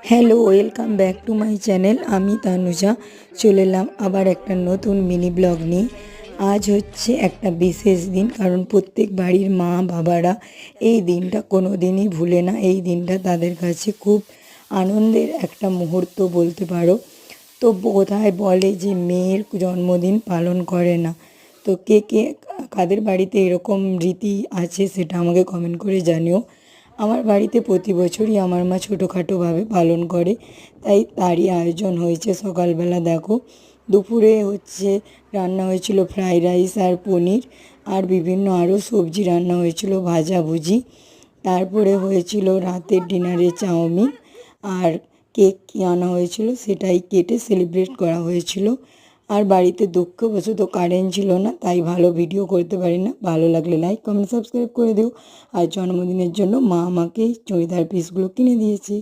Hello, welcome back to my channel. আমি তানুজা চলে এলাম আবার একটা নতুন মিনি ব্লগ নিয়ে। আজ হচ্ছে একটা বিশেষ দিন, কারণ প্রত্যেক বাড়ির মা বাবারা এই দিনটা কোনো দিনই ভুলে না। এই দিনটা তাদের কাছে খুব আনন্দের একটা মুহূর্ত বলতে পারো। তো বোধহয় বলে যে মেয়ের জন্মদিন পালন করে না। তো কে কে কাদের বাড়িতে এরকম রীতি আছে সেটা আমাকে কমেন্ট করে জানিও। আমার বাড়িতে প্রতি বছরই আমার মা ছোটোখাটোভাবে পালন করে, তাই তারই আয়োজন হয়েছে। সকালবেলা দেখো, দুপুরে হচ্ছে রান্না হয়েছিল ফ্রাইড রাইস আর পনির, আর বিভিন্ন আরও সবজি রান্না হয়েছিল, ভাজাভুজি। তারপরে হয়েছিল রাতের ডিনারে চাউমিন, আর কেক আনা হয়েছিল, সেটাই কেটে সেলিব্রেট করা হয়েছিল। আর বাড়িতে দুঃখবশত কারেন্ট ছিল না, তাই ভালো ভিডিও করতে পারি না। ভালো লাগলে লাইক কমেন্ট সাবস্ক্রাইব করে দিও। আর জন্মদিনের জন্য মা আমাকে এই চড়িদার পিসগুলো কিনে দিয়েছে।